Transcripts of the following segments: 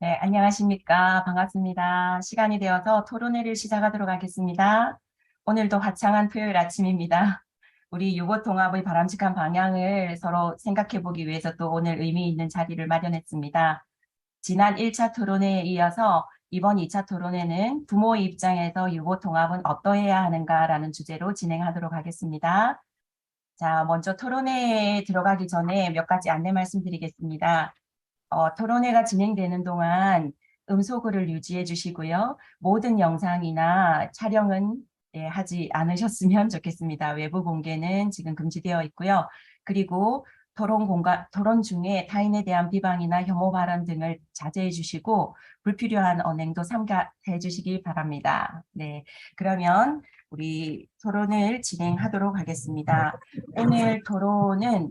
네, 안녕하십니까. 반갑습니다. 시간이 되어서 토론회를 시작하도록 하겠습니다. 오늘도 화창한 토요일 아침입니다. 우리 유보 통합의 바람직한 방향을 서로 생각해 보기 위해서 또 오늘 의미 있는 자리를 마련했습니다. 지난 1차 토론회에 이어서 이번 2차 토론회는 부모의 입장에서 유보 통합은 어떠해야 하는가라는 주제로 진행하도록 하겠습니다. 자, 먼저 토론회에 들어가기 전에 몇 가지 안내 말씀드리겠습니다. 토론회가 진행되는 동안 음소거를 유지해 주시고요. 모든 영상이나 촬영은 하지 않으셨으면 좋겠습니다. 외부 공개는 지금 금지되어 있고요. 그리고 토론 중에 타인에 대한 비방이나 혐오 발언 등을 자제해 주시고 불필요한 언행도 삼가해 주시기 바랍니다. 네, 그러면 우리 토론을 진행하도록 하겠습니다. 오늘 토론은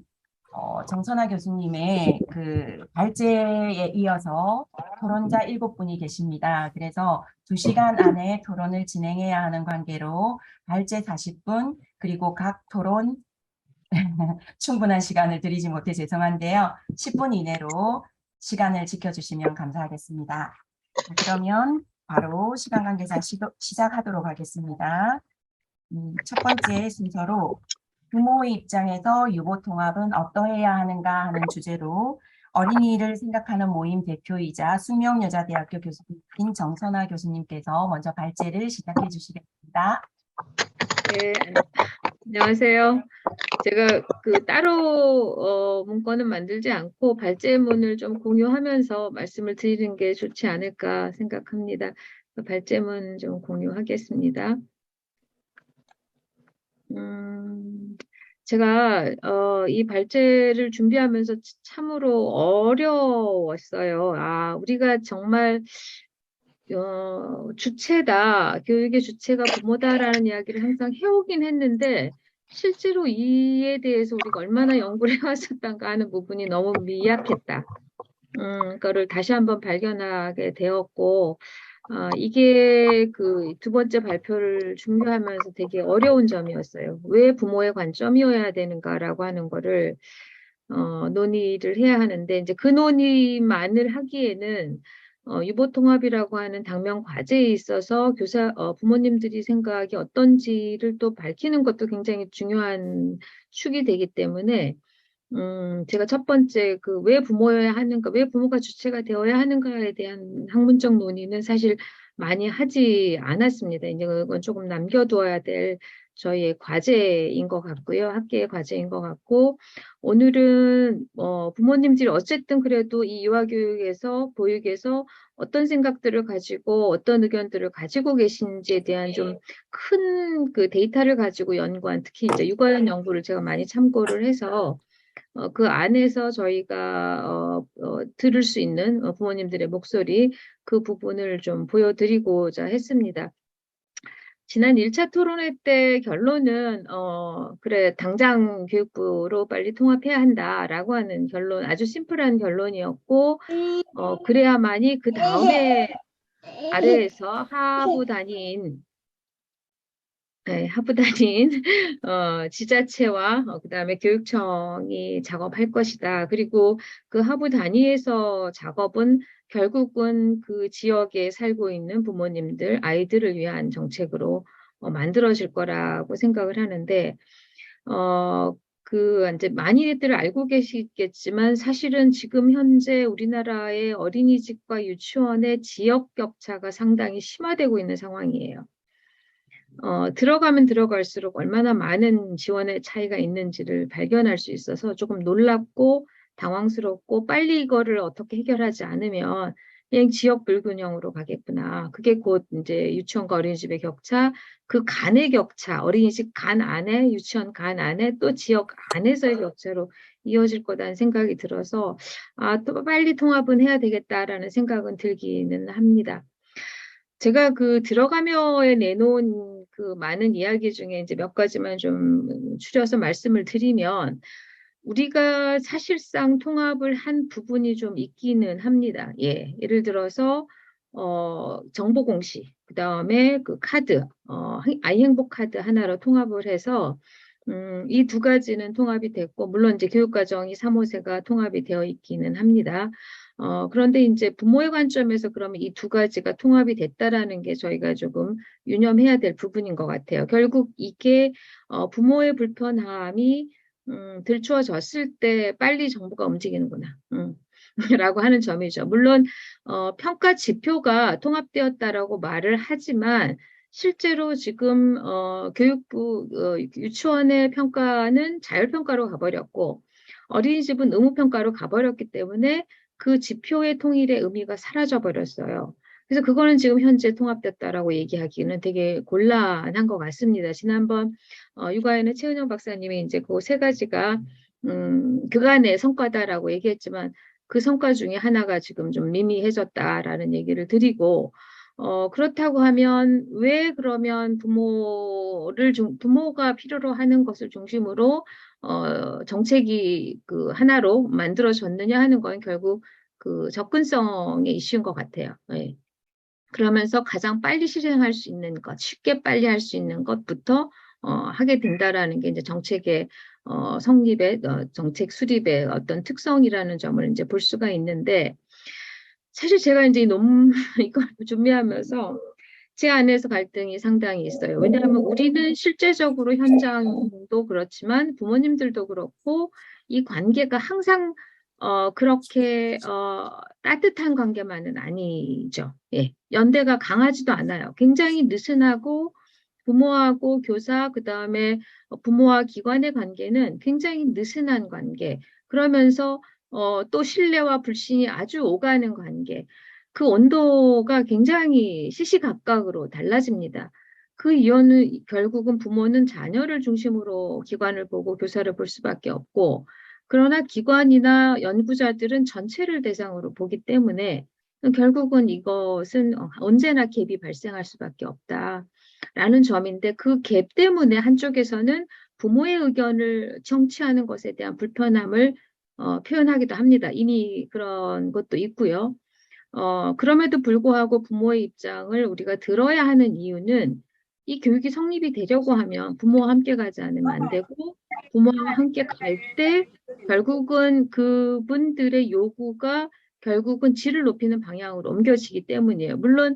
정선아 교수님의 그 발제에 이어서 토론자 7분이 계십니다. 그래서 2시간 안에 토론을 진행해야 하는 관계로 발제 40분, 그리고 각 토론 충분한 시간을 드리지 못해 죄송한데요. 10분 이내로 시간을 지켜주시면 감사하겠습니다. 그러면 바로 시간 관계상 시작하도록 하겠습니다. 첫 번째 순서로 부모의 입장에서 유보 통합은 어떠해야 하는가 하는 주제로 어린이를 생각하는 모임 대표이자 숙명여자대학교 교수님 정선아 교수님께서 먼저 발제를 시작해 주시겠습니다. 네, 안녕하세요. 제가 따로 문건은 만들지 않고 발제문을 좀 공유하면서 말씀을 드리는 게 좋지 않을까 생각합니다. 발제문 좀 공유하겠습니다. 제가 이 발제를 준비하면서 참으로 어려웠어요. 우리가 정말 주체다, 교육의 주체가 부모다라는 이야기를 항상 해오긴 했는데, 실제로 이에 대해서 우리가 얼마나 연구를 해왔었던가 하는 부분이 너무 미약했다. 그거를 다시 한번 발견하게 되었고, 이게 그 두 번째 발표를 준비하면서 되게 어려운 점이었어요. 왜 부모의 관점이어야 되는가라고 하는 거를, 논의를 해야 하는데, 이제 그 논의만을 하기에는 유보통합이라고 하는 당면 과제에 있어서 부모님들이 생각이 어떤지를 또 밝히는 것도 굉장히 중요한 축이 되기 때문에, 제가 첫 번째 왜 부모여야 하는가, 왜 부모가 주체가 되어야 하는가에 대한 학문적 논의는 사실 많이 하지 않았습니다. 이제 그건 조금 남겨두어야 될 저희의 과제인 것 같고요. 학계의 과제인 것 같고, 오늘은 부모님들이 어쨌든 그래도 이 유아교육에서, 보육에서 어떤 생각들을 가지고 어떤 의견들을 가지고 계신지에 대한 좀 큰 그 데이터를 가지고 연구한, 특히 이제 육아연 연구를 제가 많이 참고를 해서 그 안에서 저희가 들을 수 있는 부모님들의 목소리, 그 부분을 좀 보여드리고자 했습니다. 지난 1차 토론회 때 결론은 그래, 당장 교육부로 빨리 통합해야 한다라고 하는 결론, 아주 심플한 결론이었고, 그래야만이 그 다음에 아래에서 하부 단위인, 네, 하부 단위인 지자체와 그다음에 교육청이 작업할 것이다. 그리고 그 하부 단위에서 작업은 결국은 그 지역에 살고 있는 부모님들, 아이들을 위한 정책으로 만들어질 거라고 생각을 하는데, 이제 많이들 알고 계시겠지만 사실은 지금 현재 우리나라의 어린이집과 유치원의 지역 격차가 상당히 심화되고 있는 상황이에요. 들어가면 들어갈수록 얼마나 많은 지원의 차이가 있는지를 발견할 수 있어서 조금 놀랍고 당황스럽고, 빨리 이거를 어떻게 해결하지 않으면 그냥 지역 불균형으로 가겠구나. 그게 곧 이제 유치원과 어린이집의 격차, 그 간의 격차, 어린이집 간 안에, 유치원 간 안에, 또 지역 안에서의 격차로 이어질 거다는 생각이 들어서, 또 빨리 통합은 해야 되겠다라는 생각은 들기는 합니다. 제가 들어가며에 내놓은 그 많은 이야기 중에 이제 몇 가지만 좀 추려서 말씀을 드리면, 우리가 사실상 통합을 한 부분이 좀 있기는 합니다. 예. 예를 들어서, 정보 공시, 그 다음에 그 카드, 아이 행복 카드 하나로 통합을 해서, 이 두 가지는 통합이 됐고, 물론 이제 교육과정이 3, 5세가 통합이 되어 있기는 합니다. 그런데 이제 부모의 관점에서 그러면 이 두 가지가 통합이 됐다라는 게 저희가 조금 유념해야 될 부분인 것 같아요. 결국 이게 부모의 불편함이 들추어졌을 때 빨리 정부가 움직이는구나. 라고 하는 점이죠. 물론 평가 지표가 통합되었다라고 말을 하지만 실제로 지금 교육부 유치원의 평가는 자율평가로 가버렸고 어린이집은 의무평가로 가버렸기 때문에 그 지표의 통일의 의미가 사라져 버렸어요. 그래서 그거는 지금 현재 통합됐다라고 얘기하기는 되게 곤란한 것 같습니다. 지난번 육아에는 최은영 박사님이 이제 그 세 가지가 그간의 성과다라고 얘기했지만 그 성과 중에 하나가 지금 좀 미미해졌다라는 얘기를 드리고 그렇다고 하면 왜 그러면 부모가 필요로 하는 것을 중심으로 정책이 그 하나로 만들어졌느냐 하는 건 결국 그 접근성의 이슈인 것 같아요. 예. 그러면서 가장 빨리 실행할 수 있는 것, 쉽게 빨리 할 수 있는 것부터 하게 된다라는 게 이제 정책의 성립의 정책 수립의 어떤 특성이라는 점을 이제 볼 수가 있는데 사실 제가 이제 이 논문 이걸 준비하면서 제 안에서 갈등이 상당히 있어요. 왜냐하면 우리는 실제적으로 현장도 그렇지만 부모님들도 그렇고 이 관계가 항상 그렇게 따뜻한 관계만은 아니죠. 예. 연대가 강하지도 않아요. 굉장히 느슨하고 부모하고 교사, 그다음에 부모와 기관의 관계는 굉장히 느슨한 관계. 그러면서 또 신뢰와 불신이 아주 오가는 관계. 그 온도가 굉장히 시시각각으로 달라집니다. 그 이유는 결국은 부모는 자녀를 중심으로 기관을 보고 교사를 볼 수밖에 없고, 그러나 기관이나 연구자들은 전체를 대상으로 보기 때문에 결국은 이것은 언제나 갭이 발생할 수밖에 없다라는 점인데 그 갭 때문에 한쪽에서는 부모의 의견을 청취하는 것에 대한 불편함을 표현하기도 합니다. 이미 그런 것도 있고요. 그럼에도 불구하고 부모의 입장을 우리가 들어야 하는 이유는 이 교육이 성립이 되려고 하면 부모와 함께 가지 않으면 안 되고 부모와 함께 갈 때 결국은 그분들의 요구가 결국은 질을 높이는 방향으로 옮겨지기 때문이에요. 물론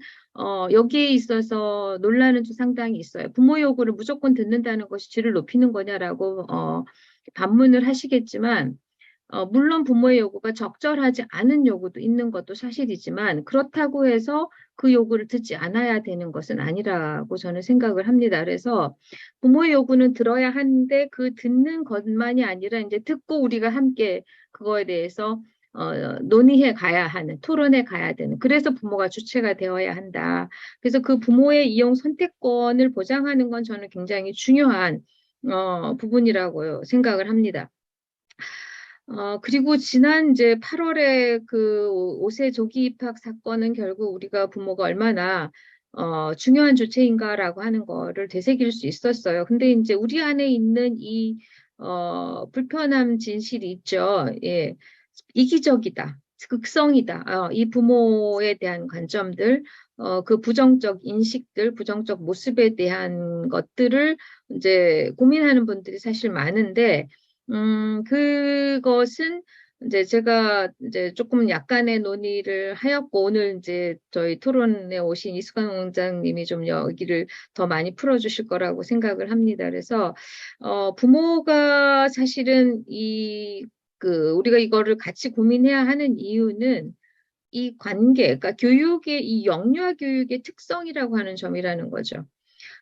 여기에 있어서 논란은 좀 상당히 있어요. 부모 요구를 무조건 듣는다는 것이 질을 높이는 거냐라고 반문을 하시겠지만 물론 부모의 요구가 적절하지 않은 요구도 있는 것도 사실이지만 그렇다고 해서 그 요구를 듣지 않아야 되는 것은 아니라고 저는 생각을 합니다. 그래서 부모의 요구는 들어야 하는데 그 듣는 것만이 아니라 이제 듣고 우리가 함께 그거에 대해서 논의해 가야 하는, 토론해 가야 되는. 그래서 부모가 주체가 되어야 한다. 그래서 그 부모의 이용 선택권을 보장하는 건 저는 굉장히 중요한 부분이라고 생각을 합니다. 그리고 지난 이제 8월에 그 5세 조기 입학 사건은 결국 우리가 부모가 얼마나 중요한 주체인가라고 하는 거를 되새길 수 있었어요. 근데 이제 우리 안에 있는 이 불편함 진실이 있죠. 예. 이기적이다. 극성이다. 이 부모에 대한 관점들, 그 부정적 인식들, 부정적 모습에 대한 것들을 이제 고민하는 분들이 사실 많은데, 그것은 이제 제가 이제 조금 약간의 논의를 하였고, 오늘 이제 저희 토론에 오신 이수강 원장님이 좀 여기를 더 많이 풀어주실 거라고 생각을 합니다. 그래서, 부모가 사실은 우리가 이거를 같이 고민해야 하는 이유는 이 관계, 그러니까 교육의 이 영유아 교육의 특성이라고 하는 점이라는 거죠.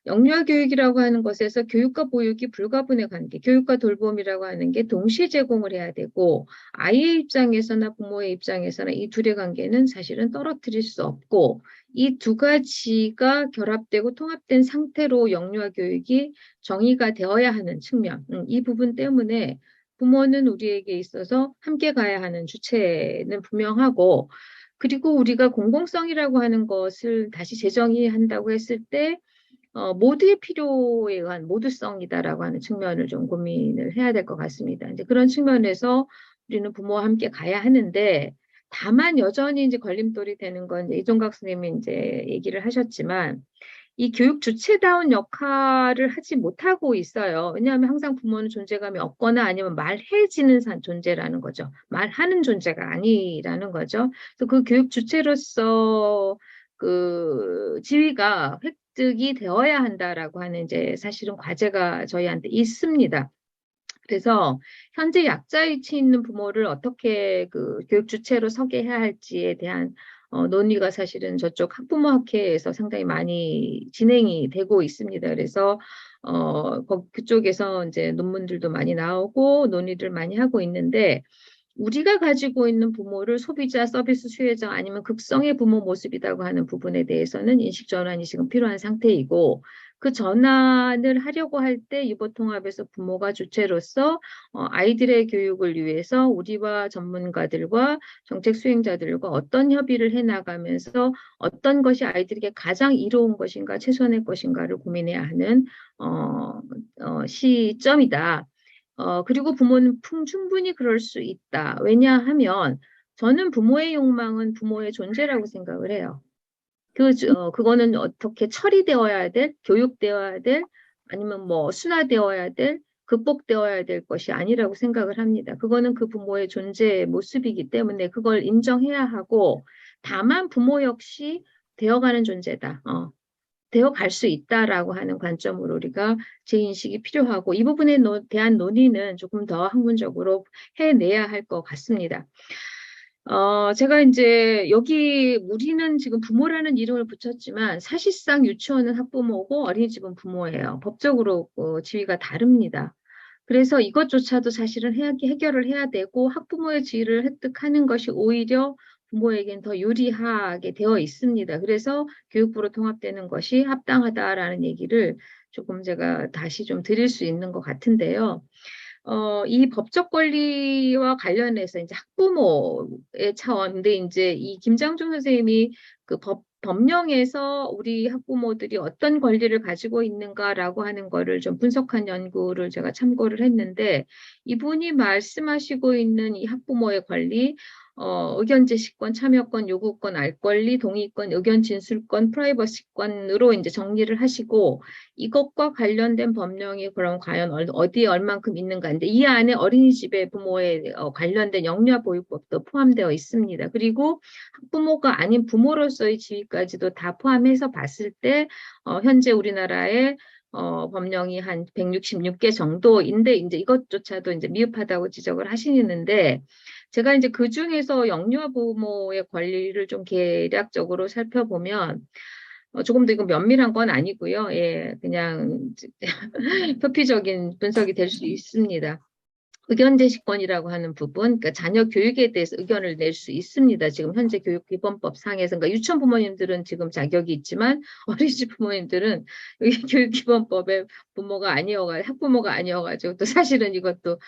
영유아 교육이라고 하는 것에서 교육과 보육이 불가분의 관계, 교육과 돌봄이라고 하는 게 동시에 제공을 해야 되고 아이의 입장에서나 부모의 입장에서나 이 둘의 관계는 사실은 떨어뜨릴 수 없고 이 두 가지가 결합되고 통합된 상태로 영유아 교육이 정의가 되어야 하는 측면, 이 부분 때문에 부모는 우리에게 있어서 함께 가야 하는 주체는 분명하고 그리고 우리가 공공성이라고 하는 것을 다시 재정의한다고 했을 때 모두의 필요에 의한 모두성이다라고 하는 측면을 좀 고민을 해야 될 것 같습니다. 이제 그런 측면에서 우리는 부모와 함께 가야 하는데 다만 여전히 이제 걸림돌이 되는 건 이종각 선생님이 이제 얘기를 하셨지만 이 교육 주체다운 역할을 하지 못하고 있어요. 왜냐하면 항상 부모는 존재감이 없거나 아니면 말해지는 존재라는 거죠. 말하는 존재가 아니라는 거죠. 그래서 그 교육 주체로서 그 지위가 획득이 되어야 한다라고 하는 이제 사실은 과제가 저희한테 있습니다. 그래서 현재 약자 위치에 있는 부모를 어떻게 그 교육 주체로 서게 해야 할지에 대한 논의가 사실은 저쪽 학부모 학회에서 상당히 많이 진행이 되고 있습니다. 그래서 그쪽에서 이제 논문들도 많이 나오고 논의를 많이 하고 있는데 우리가 가지고 있는 부모를 소비자, 서비스 수혜자 아니면 극성의 부모 모습이라고 하는 부분에 대해서는 인식 전환이 지금 필요한 상태이고 그 전환을 하려고 할 때 유보통합에서 부모가 주체로서 아이들의 교육을 위해서 우리와 전문가들과 정책 수행자들과 어떤 협의를 해나가면서 어떤 것이 아이들에게 가장 이로운 것인가 최선의 것인가를 고민해야 하는 시점이다. 그리고 부모는 충분히 그럴 수 있다. 왜냐하면 저는 부모의 욕망은 부모의 존재라고 생각을 해요. 그거는 어떻게 처리되어야 될, 교육되어야 될, 아니면 뭐 순화되어야 될, 극복되어야 될 것이 아니라고 생각을 합니다. 그거는 그 부모의 존재의 모습이기 때문에 그걸 인정해야 하고, 다만 부모 역시 되어가는 존재다. 되어 갈 수 있다라고 하는 관점으로 우리가 재인식이 필요하고 이 부분에 대한 논의는 조금 더 학문적으로 해내야 할 것 같습니다. 제가 이제 여기 우리는 지금 부모라는 이름을 붙였지만 사실상 유치원은 학부모고 어린이집은 부모예요. 법적으로 지위가 다릅니다. 그래서 이것조차도 사실은 해결을 해야 되고 학부모의 지위를 획득하는 것이 오히려 부모에겐 더 유리하게 되어 있습니다. 그래서 교육부로 통합되는 것이 합당하다라는 얘기를 조금 제가 다시 좀 드릴 수 있는 것 같은데요. 이 법적 권리와 관련해서 이제 학부모의 차원인데 이제 이 김장준 선생님이 그 법령에서 우리 학부모들이 어떤 권리를 가지고 있는가라고 하는 거를 좀 분석한 연구를 제가 참고를 했는데 이분이 말씀하시고 있는 이 학부모의 권리, 의견 제시권, 참여권, 요구권, 알 권리, 동의권, 의견 진술권, 프라이버시권으로 이제 정리를 하시고 이것과 관련된 법령이 그럼 과연 어디에 얼만큼 있는가인데 이 안에 어린이집의 부모에 관련된 영유아 보육법도 포함되어 있습니다. 그리고 학부모가 아닌 부모로서의 지위까지도 다 포함해서 봤을 때 현재 우리나라의 법령이 한 166개 정도인데 이제 이것조차도 이제 미흡하다고 지적을 하시는데 제가 이제 그 중에서 영유아 부모의 권리를 좀 개략적으로 살펴보면 조금 더 이거 면밀한 건 아니고요. 예, 그냥 표피적인 분석이 될 수 있습니다. 의견 제시권이라고 하는 부분, 그러니까 자녀 교육에 대해서 의견을 낼 수 있습니다. 지금 현재 교육기본법 상에서, 그러니까 유치원 부모님들은 지금 자격이 있지만 어린이집 부모님들은 여기 교육기본법의 부모가 아니어가지고 학부모가 아니어가지고 또 사실은 이것도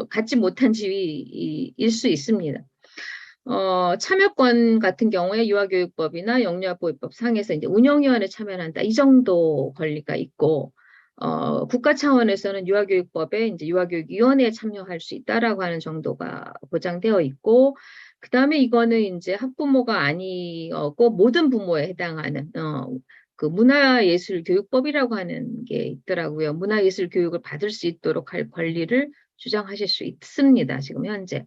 갖지 못한 지위일 수 있습니다. 참여권 같은 경우에 유아교육법이나 영유아보호법 상에서 이제 운영위원회 참여를 한다. 이 정도 권리가 있고, 국가 차원에서는 유아교육법에 이제 유아교육위원회에 참여할 수 있다라고 하는 정도가 보장되어 있고, 그 다음에 이거는 이제 학부모가 아니고 모든 부모에 해당하는, 그 문화예술교육법이라고 하는 게 있더라고요. 문화예술교육을 받을 수 있도록 할 권리를 주장하실 수 있습니다. 지금 현재.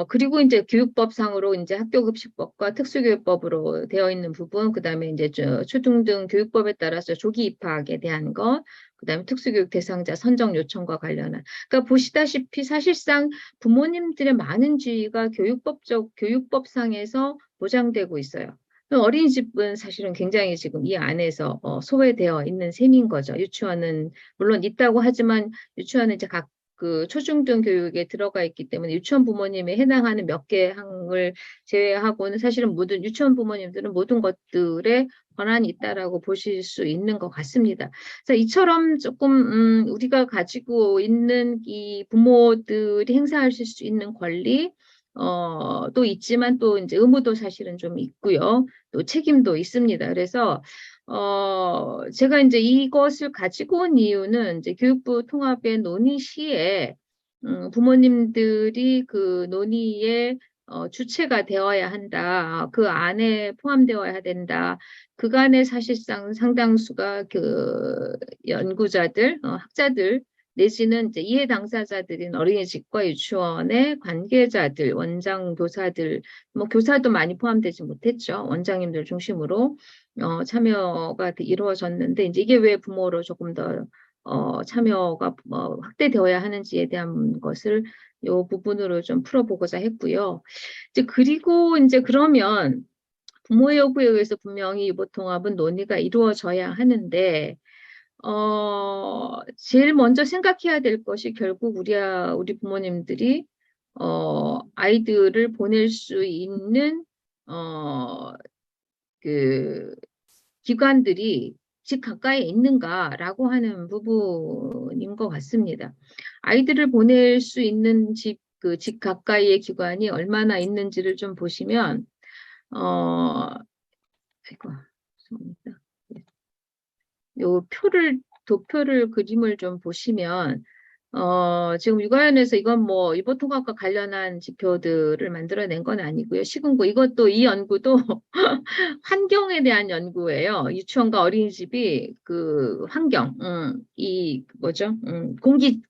그리고 이제 교육법상으로 이제 학교급식법과 특수교육법으로 되어 있는 부분, 그 다음에 이제 초등등 교육법에 따라서 조기 입학에 대한 것, 그 다음에 특수교육 대상자 선정 요청과 관련한. 그러니까 보시다시피 사실상 부모님들의 많은 지위가 교육법상에서 보장되고 있어요. 어린이집은 사실은 굉장히 지금 이 안에서 소외되어 있는 셈인 거죠. 유치원은 물론 있다고 하지만 유치원은 이제 그 초중등 교육에 들어가 있기 때문에 유치원 부모님에 해당하는 몇 개 항을 제외하고는 사실은 모든 유치원 부모님들은 모든 것들에 권한이 있다라고 보실 수 있는 것 같습니다. 그래서 이처럼 조금 우리가 가지고 있는 이 부모들이 행사하실 수 있는 권리 또 있지만 또 이제 의무도 사실은 좀 있고요. 또 책임도 있습니다. 그래서 제가 이제 이것을 가지고 온 이유는 이제 교육부 통합의 논의 시에 부모님들이 그 논의에 주체가 되어야 한다. 그 안에 포함되어야 된다. 그간에 사실상 상당수가 그 연구자들, 학자들, 내지는 이제 이해 당사자들인 어린이집과 유치원의 관계자들, 원장, 교사들, 뭐 교사도 많이 포함되지 못했죠. 원장님들 중심으로 참여가 이루어졌는데 이제 이게 왜 부모로 조금 더 참여가 확대되어야 하는지에 대한 것을 이 부분으로 좀 풀어보고자 했고요. 이제 그리고 이제 그러면 부모의 요구에 의해서 분명히 유보통합은 논의가 이루어져야 하는데 제일 먼저 생각해야 될 것이 결국 우리 부모님들이 아이들을 보낼 수 있는 그 기관들이 집 가까이에 있는가라고 하는 부분인 것 같습니다. 아이들을 보낼 수 있는 집 가까이의 기관이 얼마나 있는지를 좀 보시면, 아이고, 죄송합니다. 요 도표를 그림을 좀 보시면, 지금 육아연에서 이건 뭐 유보통합과 관련한 지표들을 만들어낸 건 아니고요. 시군구 이것도 이 연구도 환경에 대한 연구예요. 유치원과 어린이집이 그 환경, 이 뭐죠?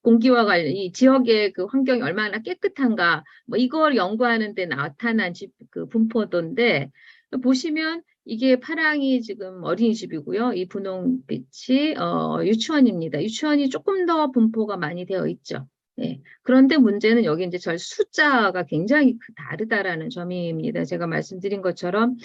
공기와 관련 이 지역의 그 환경이 얼마나 깨끗한가, 뭐 이걸 연구하는 데 나타난 그 분포도인데 보시면 이게 파랑이 지금 어린이집이고요. 이 분홍빛이 유치원입니다. 유치원이 조금 더 분포가 많이 되어 있죠. 네. 그런데 문제는 여기 이제 숫자가 굉장히 다르다라는 점입니다. 제가 말씀드린 것처럼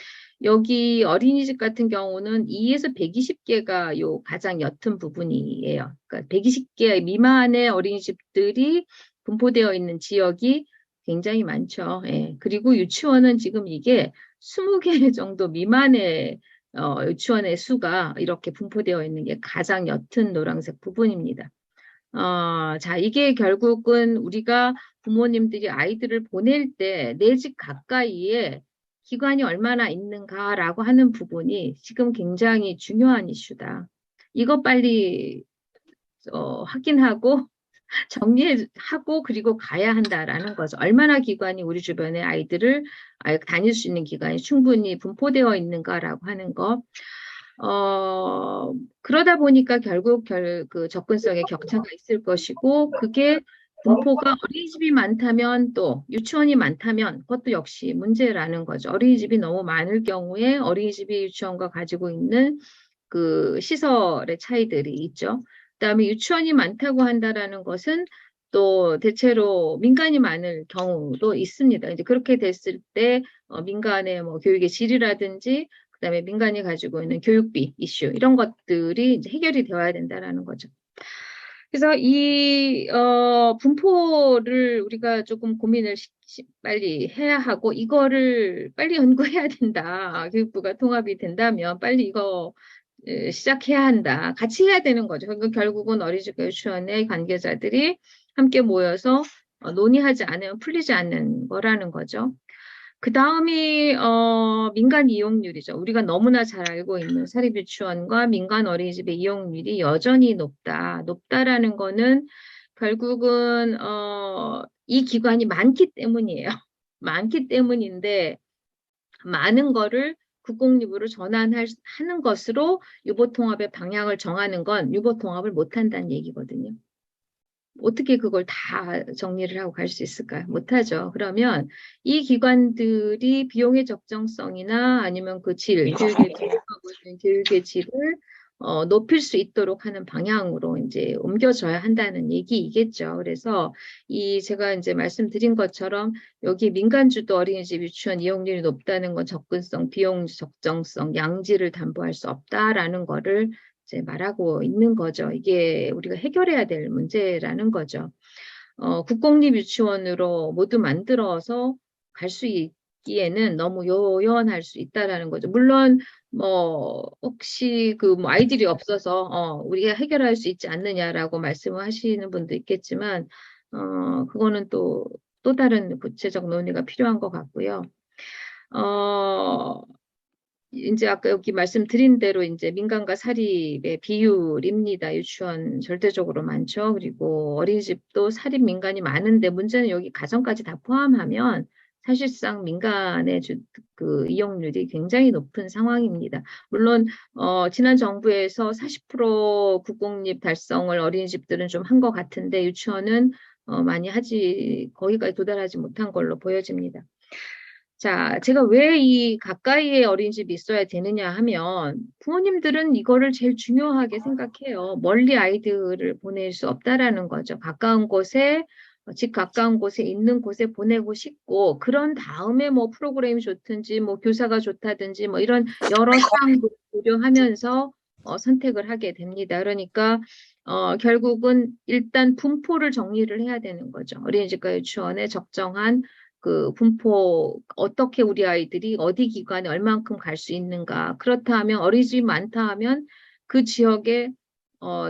여기 어린이집 같은 경우는 2에서 120개가 요 가장 옅은 부분이에요. 그러니까 120개 미만의 어린이집들이 분포되어 있는 지역이 굉장히 많죠. 예. 그리고 유치원은 지금 이게 20개 정도 미만의 유치원의 수가 이렇게 분포되어 있는 게 가장 옅은 노란색 부분입니다. 자, 이게 결국은 우리가 부모님들이 아이들을 보낼 때 내 집 가까이에 기관이 얼마나 있는가라고 하는 부분이 지금 굉장히 중요한 이슈다. 이거 빨리 확인하고 정리하고 그리고 가야 한다라는 거죠. 얼마나 기관이 우리 주변에 아이들을 다닐 수 있는 기관이 충분히 분포되어 있는가라고 하는 거. 그러다 보니까 결국 그 접근성에 격차가 있을 것이고 그게 분포가 어린이집이 많다면 또 유치원이 많다면 그것도 역시 문제라는 거죠. 어린이집이 너무 많을 경우에 어린이집이 유치원과 가지고 있는 그 시설의 차이들이 있죠. 그다음에 유치원이 많다고 한다라는 것은 또 대체로 민간이 많을 경우도 있습니다. 이제 그렇게 됐을 때 민간의 뭐 교육의 질이라든지 그다음에 민간이 가지고 있는 교육비 이슈 이런 것들이 이제 해결이 되어야 된다라는 거죠. 그래서 이 분포를 우리가 조금 고민을 빨리 해야 하고 이거를 빨리 연구해야 된다. 교육부가 통합이 된다면 빨리 이거 시작해야 한다. 같이 해야 되는 거죠. 그러니까 결국은 어린이집과 유치원의 관계자들이 함께 모여서 논의하지 않으면 풀리지 않는 거라는 거죠. 그 다음이 민간 이용률이죠. 우리가 너무나 잘 알고 있는 사립유치원과 민간 어린이집의 이용률이 여전히 높다라는 거는 결국은 이 기관이 많기 때문이에요. 많기 때문인데 많은 거를 국공립으로 전환하는 것으로 유보통합의 방향을 정하는 건 유보통합을 못한다는 얘기거든요. 어떻게 그걸 다 정리를 하고 갈 수 있을까요? 못하죠. 그러면 이 기관들이 비용의 적정성이나 아니면 그 교육의 교육의 질을 높일 수 있도록 하는 방향으로 이제 옮겨져야 한다는 얘기이겠죠. 그래서 제가 이제 말씀드린 것처럼 여기 민간주도 어린이집 유치원 이용률이 높다는 건 접근성, 비용 적정성, 양질을 담보할 수 없다라는 거를 이제 말하고 있는 거죠. 이게 우리가 해결해야 될 문제라는 거죠. 국공립 유치원으로 모두 만들어서 갈 수 있기에는 너무 요연할 수 있다라는 거죠. 물론 뭐 혹시 그 뭐 아이들이 없어서 우리가 해결할 수 있지 않느냐라고 말씀을 하시는 분도 있겠지만 그거는 또 다른 구체적 논의가 필요한 것 같고요. 이제 아까 여기 말씀드린 대로 이제 민간과 사립의 비율입니다. 유치원 절대적으로 많죠. 그리고 어린이집도 사립 민간이 많은데 문제는 여기 가정까지 다 포함하면 사실상 민간의 그 이용률이 굉장히 높은 상황입니다. 물론 지난 정부에서 40% 국공립 달성을 어린이집들은 좀 한 것 같은데 유치원은 많이 거기까지 도달하지 못한 걸로 보여집니다. 자, 제가 왜 이 가까이에 어린이집이 있어야 되느냐 하면 부모님들은 이거를 제일 중요하게 생각해요. 멀리 아이들을 보낼 수 없다라는 거죠. 가까운 곳에, 집 가까운 곳에 있는 곳에 보내고 싶고, 그런 다음에 뭐 프로그램이 좋든지, 뭐 교사가 좋다든지, 뭐 이런 여러 사항을 고려하면서 선택을 하게 됩니다. 그러니까, 결국은 일단 분포를 정리를 해야 되는 거죠. 어린이집과 유치원에 적정한 그 분포 어떻게 우리 아이들이 어디 기관에 얼만큼 갈 수 있는가. 그렇다 하면 어린이집이 많다 하면 그 지역에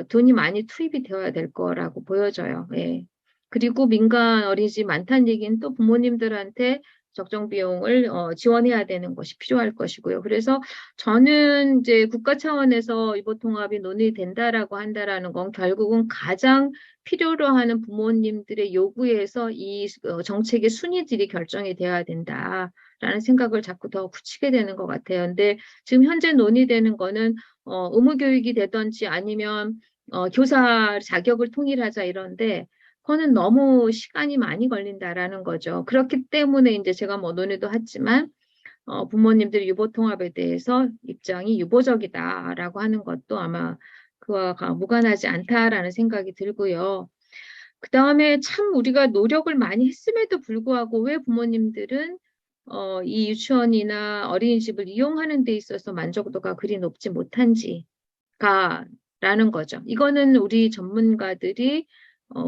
돈이 많이 투입이 되어야 될 거라고 보여져요. 예. 그리고 민간 어린이집 많다는 얘기는 또 부모님들한테 적정 비용을 지원해야 되는 것이 필요할 것이고요. 그래서 저는 이제 국가 차원에서 이보통합이 논의된다라고 한다라는 건 결국은 가장 필요로 하는 부모님들의 요구에서 이 정책의 순위들이 결정이 돼야 된다라는 생각을 자꾸 더 굳히게 되는 것 같아요. 근데 지금 현재 논의되는 거는 의무 교육이 되든지 아니면 교사 자격을 통일하자 이런데 그거는 너무 시간이 많이 걸린다라는 거죠. 그렇기 때문에 이제 제가 뭐 논의도 했지만 부모님들이 유보통합에 대해서 입장이 유보적이다라고 하는 것도 아마 그와 무관하지 않다라는 생각이 들고요. 그 다음에 참 우리가 노력을 많이 했음에도 불구하고 왜 부모님들은 이 유치원이나 어린이집을 이용하는 데 있어서 만족도가 그리 높지 못한지가라는 거죠. 이거는 우리 전문가들이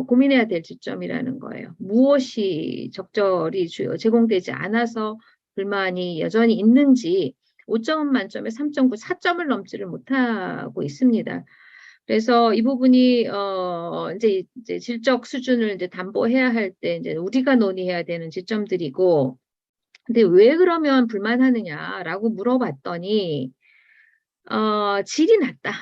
고민해야 될 지점이라는 거예요. 무엇이 적절히 제공되지 않아서 불만이 여전히 있는지 5점 만점에 3.9, 4점을 넘지를 못하고 있습니다. 그래서 이 부분이 이제 질적 수준을 이제 담보해야 할 때 이제 우리가 논의해야 되는 지점들이고, 근데 왜 그러면 불만하느냐라고 물어봤더니 질이 낮다.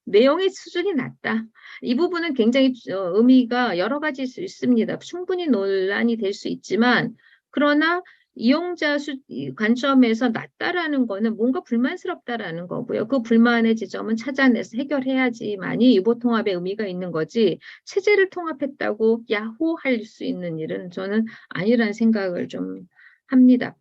내용의 수준이 낮다. 이 부분은 굉장히 의미가 여러 가지일 수 있습니다. 충분히 논란이 될 수 있지만, 그러나 이용자 관점에서 낮다라는 거는 뭔가 불만스럽다라는 거고요. 그 불만의 지점은 찾아내서 해결해야지만이 유보통합의 의미가 있는 거지, 체제를 통합했다고 야호 할 수 있는 일은 저는 아니라는 생각을 좀 합니다.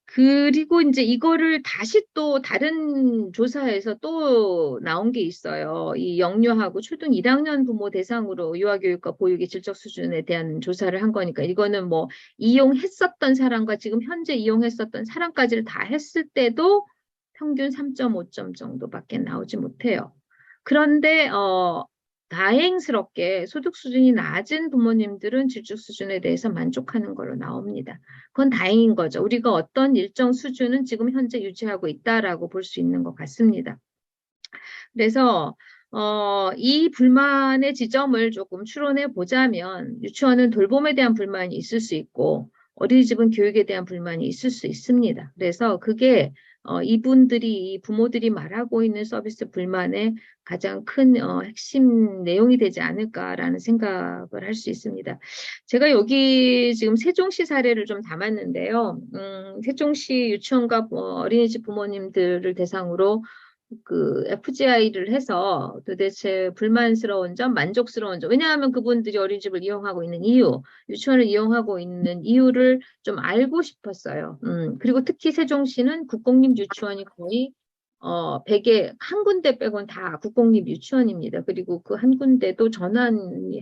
그리고 이제 이거를 다시 또 다른 조사에서 또 나온 게 있어요. 이 영유하고 초등 1학년 부모 대상으로 유아교육과 보육의 질적 수준에 대한 조사를 한 거니까 이거는 뭐 이용했었던 사람과 지금 현재 이용했었던 사람까지를 다 했을 때도 평균 3.5점 정도밖에 나오지 못해요. 그런데 다행스럽게 소득 수준이 낮은 부모님들은 질적 수준에 대해서 만족하는 걸로 나옵니다. 그건 다행인 거죠. 우리가 어떤 일정 수준은 지금 현재 유지하고 있다라고 볼 수 있는 것 같습니다. 그래서 이 불만의 지점을 조금 추론해 보자면 유치원은 돌봄에 대한 불만이 있을 수 있고 어린이집은 교육에 대한 불만이 있을 수 있습니다. 그래서 그게 이분들이 부모들이 말하고 있는 서비스 불만의 가장 큰 핵심 내용이 되지 않을까라는 생각을 할 수 있습니다. 제가 여기 지금 세종시 사례를 좀 담았는데요. 세종시 유치원과 어린이집 부모님들을 대상으로 그 FGI를 해서 도대체 불만스러운 점, 만족스러운 점, 왜냐하면 그분들이 어린이집을 이용하고 있는 이유, 유치원을 이용하고 있는 이유를 좀 알고 싶었어요. 그리고 특히 세종시는 국공립 유치원이 거의 100에 한 군데 빼곤 다 국공립 유치원입니다. 그리고 그 한 군데도 전환이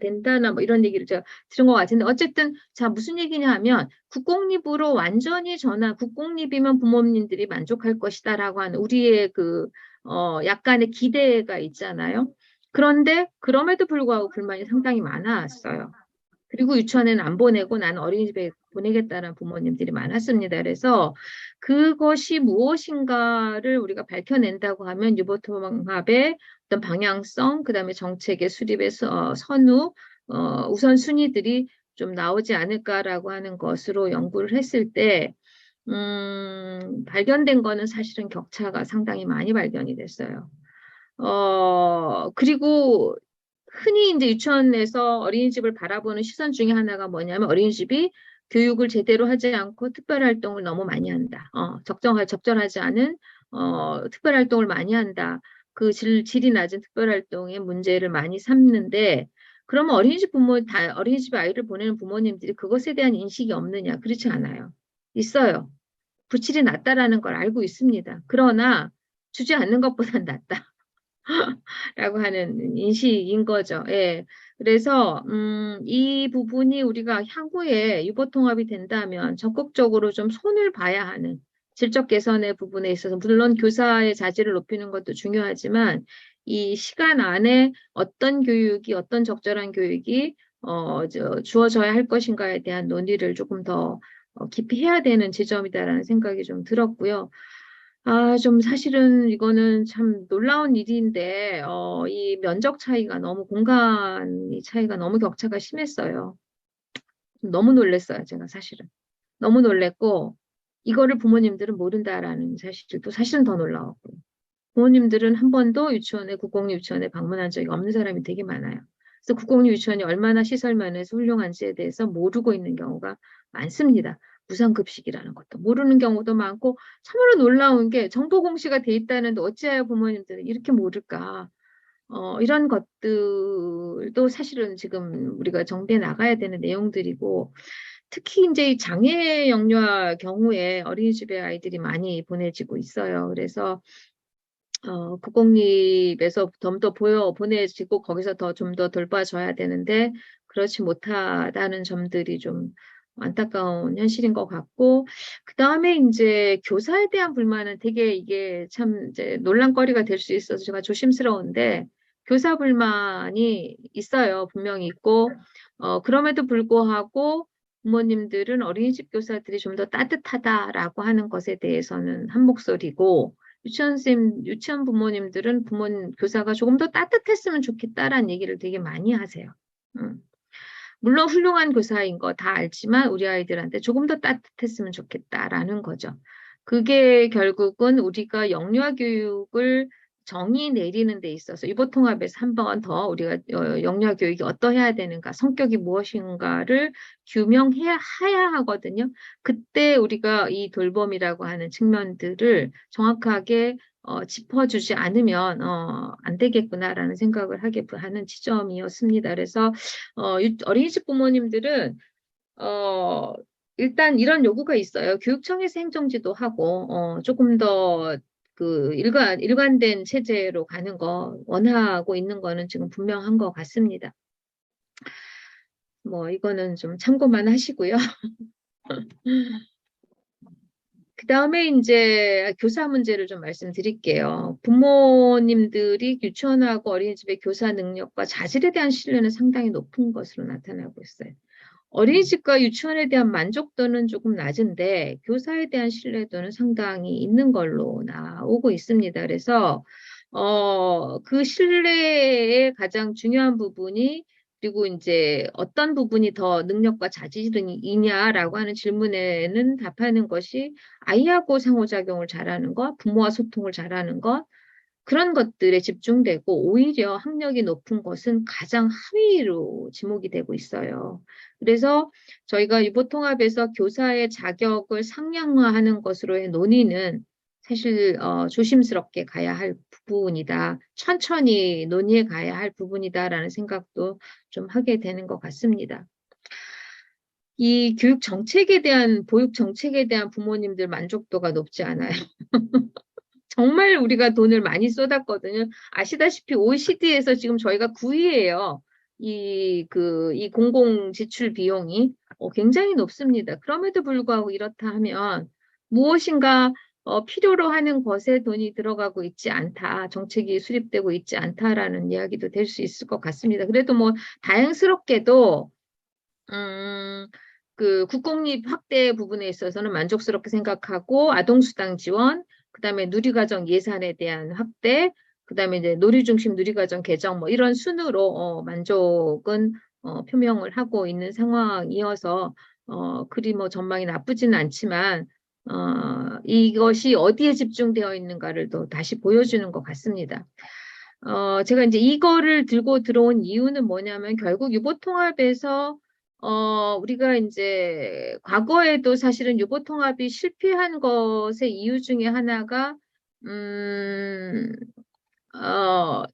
된다나 뭐 이런 얘기를 제가 들은 것 같은데 어쨌든 자 무슨 얘기냐 하면 국공립으로 완전히 국공립이면 부모님들이 만족할 것이다라고 하는 우리의 그 약간의 기대가 있잖아요. 그런데 그럼에도 불구하고 불만이 상당히 많았어요. 그리고 유치원에는 안 보내고 나는 어린이집에 보내겠다는 부모님들이 많았습니다. 그래서 그것이 무엇인가를 우리가 밝혀낸다고 하면 유보통합의 어떤 방향성, 그다음에 정책의 수립의 선우, 우선순위들이 좀 나오지 않을까라고 하는 것으로 연구를 했을 때 발견된 거는 사실은 격차가 상당히 많이 발견이 됐어요. 그리고 흔히 이제 유치원에서 어린이집을 바라보는 시선 중에 하나가 뭐냐면 어린이집이 교육을 제대로 하지 않고 특별활동을 너무 많이 한다. 적절하지 않은 특별활동을 많이 한다. 그 질이 낮은 특별활동의 문제를 많이 삼는데 그러면 어린이집 아이를 보내는 부모님들이 그것에 대한 인식이 없느냐? 그렇지 않아요. 있어요. 부칠이 낮다라는 걸 알고 있습니다. 그러나 주지 않는 것보단 낫다. 라고 하는 인식인 거죠. 예. 그래서, 이 부분이 우리가 향후에 유보통합이 된다면 적극적으로 좀 손을 봐야 하는 질적 개선의 부분에 있어서, 물론 교사의 자질을 높이는 것도 중요하지만, 이 시간 안에 어떤 적절한 교육이, 주어져야 할 것인가에 대한 논의를 조금 더 깊이 해야 되는 지점이다라는 생각이 좀 들었고요. 좀 사실은 이거는 참 놀라운 일인데, 이 면적 차이가 공간 차이가 너무 격차가 심했어요. 너무 놀랬어요, 제가 사실은. 너무 놀랬고, 이거를 부모님들은 모른다라는 사실도 사실은 더 놀라웠고. 부모님들은 한 번도 국공립 유치원에 방문한 적이 없는 사람이 되게 많아요. 그래서 국공립 유치원이 얼마나 시설 면에서 훌륭한지에 대해서 모르고 있는 경우가 많습니다. 무상급식이라는 것도 모르는 경우도 많고 참으로 놀라운 게 정보 공시가 돼 있다는데 어찌하여 부모님들은 이렇게 모를까? 이런 것들도 사실은 지금 우리가 정비해 나가야 되는 내용들이고 특히 이제 이 장애 영유아 경우에 어린이집에 아이들이 많이 보내지고 있어요. 그래서 국공립에서 좀 더 보내지고 거기서 좀 더 돌봐줘야 되는데 그렇지 못하다는 점들이 좀 안타까운 현실인 것 같고 그 다음에 이제 교사에 대한 불만은 되게 이게 참 이제 논란거리가 될 수 있어서 제가 조심스러운데 교사 불만이 있어요. 분명히 있고 그럼에도 불구하고 부모님들은 어린이집 교사들이 좀 더 따뜻하다라고 하는 것에 대해서는 한 목소리고 유치원 부모님들은 교사가 조금 더 따뜻했으면 좋겠다라는 얘기를 되게 많이 하세요. 물론 훌륭한 교사인 거 다 알지만 우리 아이들한테 조금 더 따뜻했으면 좋겠다라는 거죠. 그게 결국은 우리가 영유아 교육을 정의 내리는 데 있어서 유보통합에서 한 번 더 우리가 영유아 교육이 어떠해야 되는가, 성격이 무엇인가를 규명해야 하거든요. 그때 우리가 이 돌봄이라고 하는 측면들을 정확하게 짚어주지 않으면 안 되겠구나라는 생각을 하게 하는 지점이었습니다. 그래서 어린이집 부모님들은 일단 이런 요구가 있어요. 교육청에서 행정지도 하고 조금 더 그 일관된 체제로 가는 거 원하고 있는 거는 지금 분명한 것 같습니다. 뭐 이거는 좀 참고만 하시고요. 그 다음에 이제 교사 문제를 좀 말씀드릴게요. 부모님들이 유치원하고 어린이집의 교사 능력과 자질에 대한 신뢰는 상당히 높은 것으로 나타나고 있어요. 어린이집과 유치원에 대한 만족도는 조금 낮은데 교사에 대한 신뢰도는 상당히 있는 걸로 나오고 있습니다. 그래서 그 신뢰의 가장 중요한 부분이 그리고 이제 어떤 부분이 더 능력과 자질이냐라고 하는 질문에는 답하는 것이 아이하고 상호작용을 잘하는 것, 부모와 소통을 잘하는 것, 그런 것들에 집중되고 오히려 학력이 높은 것은 가장 하위로 지목이 되고 있어요. 그래서 저희가 유보통합에서 교사의 자격을 상향화하는 것으로의 논의는 사실 조심스럽게 가야 할 부분이다. 천천히 논의해 가야 할 부분이다라는 생각도 좀 하게 되는 것 같습니다. 이 보육 정책에 대한 부모님들 만족도가 높지 않아요. 정말 우리가 돈을 많이 쏟았거든요. 아시다시피 OECD에서 지금 저희가 9위예요. 이 공공 지출 비용이 굉장히 높습니다. 그럼에도 불구하고 이렇다 하면 무엇인가 필요로 하는 것에 돈이 들어가고 있지 않다. 정책이 수립되고 있지 않다라는 이야기도 될 수 있을 것 같습니다. 그래도 뭐 다행스럽게도 그 국공립 확대 부분에 있어서는 만족스럽게 생각하고 아동수당 지원, 그다음에 누리과정 예산에 대한 확대, 그다음에 이제 놀이중심 누리과정 개정 뭐 이런 순으로 만족은 표명을 하고 있는 상황이어서 그리 뭐 전망이 나쁘지는 않지만 이것이 어디에 집중되어 있는가를 또 다시 보여주는 것 같습니다. 제가 이제 이거를 들고 들어온 이유는 뭐냐면 결국 유보통합에서 우리가 이제 과거에도 사실은 유보통합이 실패한 것의 이유 중에 하나가 음,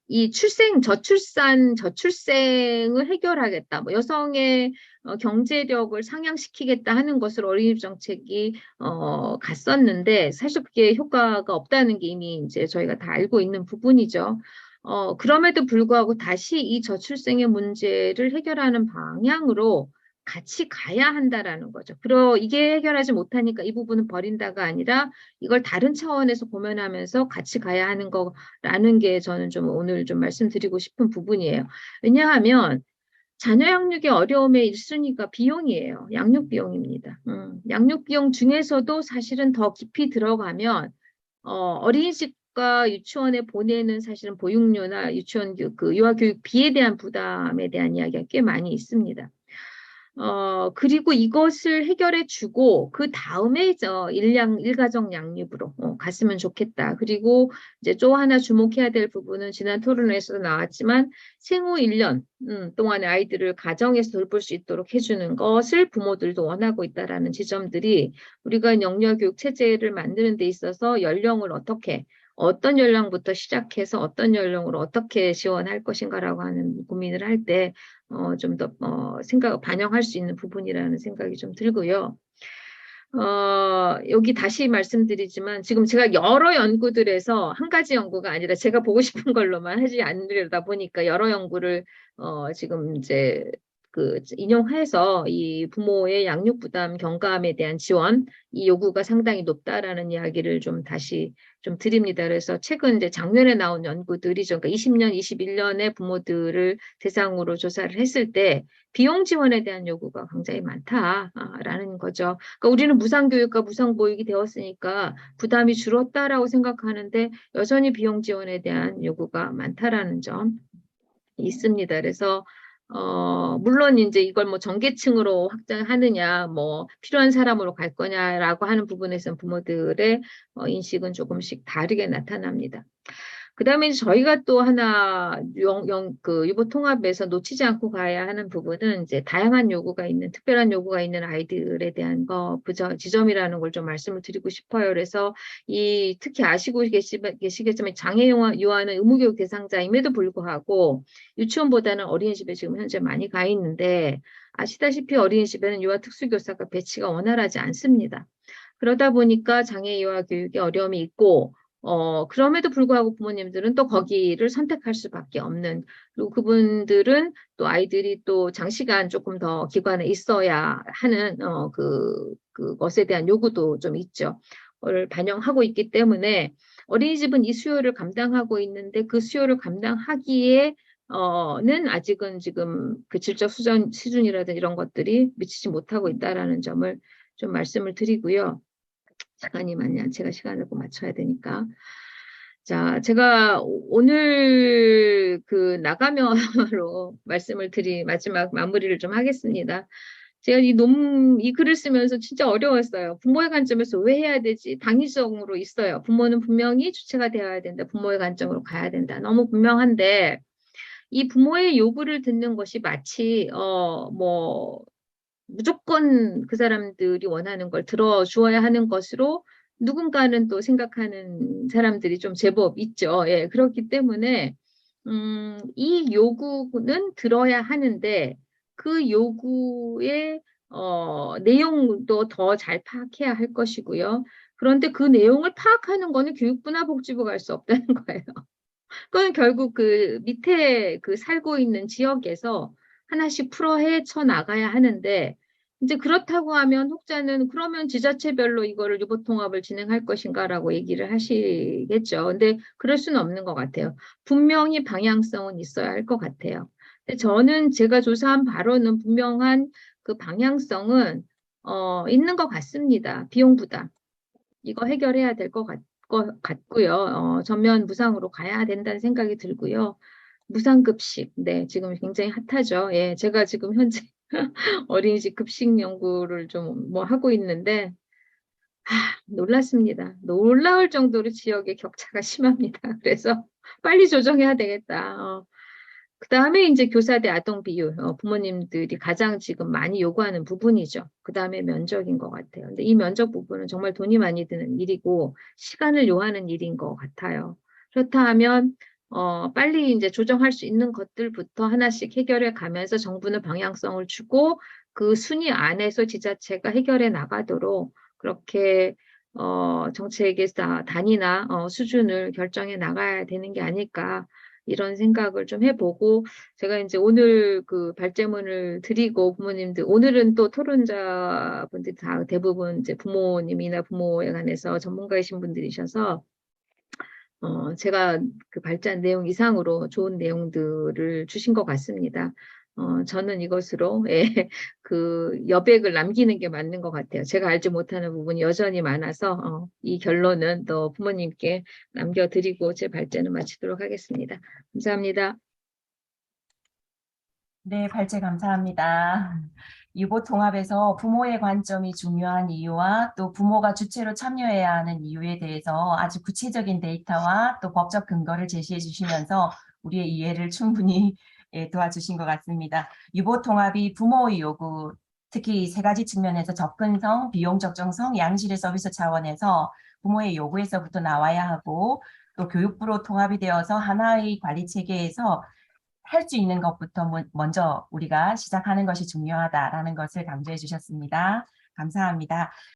이 저출생을 해결하겠다. 뭐 여성의 경제력을 상향시키겠다 하는 것으로 어린이집 정책이 갔었는데 사실 그게 효과가 없다는 게 이미 이제 저희가 다 알고 있는 부분이죠. 그럼에도 불구하고 다시 이 저출생의 문제를 해결하는 방향으로 같이 가야 한다라는 거죠. 이게 해결하지 못하니까 이 부분은 버린다가 아니라 이걸 다른 차원에서 고민하면서 같이 가야 하는 거라는 게 저는 좀 오늘 좀 말씀드리고 싶은 부분이에요. 왜냐하면 자녀 양육의 어려움의 1순위가 비용이에요. 양육 비용입니다. 양육 비용 중에서도 사실은 더 깊이 들어가면 어린이집과 유치원에 보내는 사실은 보육료나 유치원 그 유아교육비에 대한 부담에 대한 이야기가 꽤 많이 있습니다. 그리고 이것을 해결해 주고, 그 다음에, 일가정 양육으로, 갔으면 좋겠다. 그리고 이제 또 하나 주목해야 될 부분은 지난 토론회에서도 나왔지만, 생후 1년, 동안의 아이들을 가정에서 돌볼 수 있도록 해주는 것을 부모들도 원하고 있다라는 지점들이 우리가 영유아교육 체제를 만드는 데 있어서 연령을 어떤 연령부터 시작해서 어떤 연령으로 어떻게 지원할 것인가라고 하는 고민을 할 때, 좀 더, 반영할 수 있는 부분이라는 생각이 좀 들고요. 여기 다시 말씀드리지만 지금 제가 여러 연구들에서 한 가지 연구가 아니라 제가 보고 싶은 걸로만 하지 않으려다 보니까 여러 연구를, 지금 이제 인용해서 이 부모의 양육 부담 경감에 대한 지원, 이 요구가 상당히 높다라는 이야기를 좀 다시 좀 드립니다. 그래서 최근 이제 작년에 나온 연구들이죠. 그러니까 20년, 21년의 부모들을 대상으로 조사를 했을 때 비용 지원에 대한 요구가 굉장히 많다라는 거죠. 그러니까 우리는 무상교육과 무상보육이 되었으니까 부담이 줄었다라고 생각하는데 여전히 비용 지원에 대한 요구가 많다라는 점 있습니다. 그래서 물론 이제 이걸 뭐 전계층으로 확장하느냐, 뭐 필요한 사람으로 갈 거냐라고 하는 부분에서는 부모들의 인식은 조금씩 다르게 나타납니다. 그 다음에 저희가 또 하나 유보 통합에서 놓치지 않고 가야 하는 부분은 이제 다양한 요구가 있는, 특별한 요구가 있는 아이들에 대한 지점이라는 걸 좀 말씀을 드리고 싶어요. 그래서 특히 아시고 계시겠지만 장애 유아는 의무교육 대상자임에도 불구하고 유치원보다는 어린이집에 지금 현재 많이 가 있는데 아시다시피 어린이집에는 유아 특수교사가 배치가 원활하지 않습니다. 그러다 보니까 장애 유아 교육에 어려움이 있고 그럼에도 불구하고 부모님들은 또 거기를 선택할 수밖에 없는, 그리고 그분들은 또 아이들이 또 장시간 조금 더 기관에 있어야 하는, 그것에 대한 요구도 좀 있죠. 를 반영하고 있기 때문에 어린이집은 이 수요를 감당하고 있는데 그 수요를 감당하기에 는 아직은 지금 그 질적 수준이라든 이런 것들이 미치지 못하고 있다라는 점을 좀 말씀을 드리고요. 잠깐만요. 제가 시간을 꼭 맞춰야 되니까. 자, 제가 오늘 나가면으로 말씀을 마지막 마무리를 좀 하겠습니다. 제가 이 글을 쓰면서 진짜 어려웠어요. 부모의 관점에서 왜 해야 되지? 당위성으로 있어요. 부모는 분명히 주체가 되어야 된다. 부모의 관점으로 가야 된다. 너무 분명한데, 이 부모의 요구를 듣는 것이 마치, 무조건 그 사람들이 원하는 걸 들어주어야 하는 것으로 누군가는 또 생각하는 사람들이 좀 제법 있죠. 예, 그렇기 때문에 이 요구는 들어야 하는데 그 요구의 내용도 더 잘 파악해야 할 것이고요. 그런데 그 내용을 파악하는 거는 교육부나 복지부가 할 수 없다는 거예요. 그건 결국 그 밑에 살고 있는 지역에서 하나씩 풀어 헤쳐 나가야 하는데, 이제 그렇다고 하면 혹자는 그러면 지자체별로 이거를 유보통합을 진행할 것인가라고 얘기를 하시겠죠. 근데 그럴 수는 없는 것 같아요. 분명히 방향성은 있어야 할 것 같아요. 근데 저는 제가 조사한 바로는 분명한 그 방향성은 있는 것 같습니다. 비용 부담. 이거 해결해야 될 것 같고요. 전면 무상으로 가야 된다는 생각이 들고요. 무상급식, 네, 지금 굉장히 핫하죠. 예, 제가 지금 현재 어린이집 급식 연구를 좀 뭐 하고 있는데, 놀랐습니다. 놀라울 정도로 지역의 격차가 심합니다. 그래서 빨리 조정해야 되겠다. 그다음에 이제 교사 대 아동 비율, 부모님들이 가장 지금 많이 요구하는 부분이죠. 그다음에 면적인 것 같아요. 근데 이 면적 부분은 정말 돈이 많이 드는 일이고 시간을 요하는 일인 것 같아요. 그렇다 하면 빨리 이제 조정할 수 있는 것들부터 하나씩 해결해 가면서 정부는 방향성을 주고 그 순위 안에서 지자체가 해결해 나가도록 그렇게 정책의 단위나 수준을 결정해 나가야 되는 게 아닐까. 이런 생각을 좀 해보고, 제가 이제 오늘 그 발제문을 드리고 부모님들, 오늘은 또 토론자분들이 다 대부분 이제 부모님이나 부모에 관해서 전문가이신 분들이셔서, 제가 그 발제한 내용 이상으로 좋은 내용들을 주신 것 같습니다. 저는 이것으로, 예, 그 여백을 남기는 게 맞는 것 같아요. 제가 알지 못하는 부분이 여전히 많아서, 이 결론은 또 부모님께 남겨드리고 제 발제는 마치도록 하겠습니다. 감사합니다. 네, 발제 감사합니다. 유보 통합에서 부모의 관점이 중요한 이유와 또 부모가 주체로 참여해야 하는 이유에 대해서 아주 구체적인 데이터와 또 법적 근거를 제시해 주시면서 우리의 이해를 충분히 도와주신 것 같습니다. 유보 통합이 부모의 요구, 특히 세 가지 측면에서 접근성, 비용 적정성, 양질의 서비스 차원에서 부모의 요구에서부터 나와야 하고 또 교육부로 통합이 되어서 하나의 관리 체계에서 할 수 있는 것부터 먼저 우리가 시작하는 것이 중요하다라는 것을 강조해 주셨습니다. 감사합니다.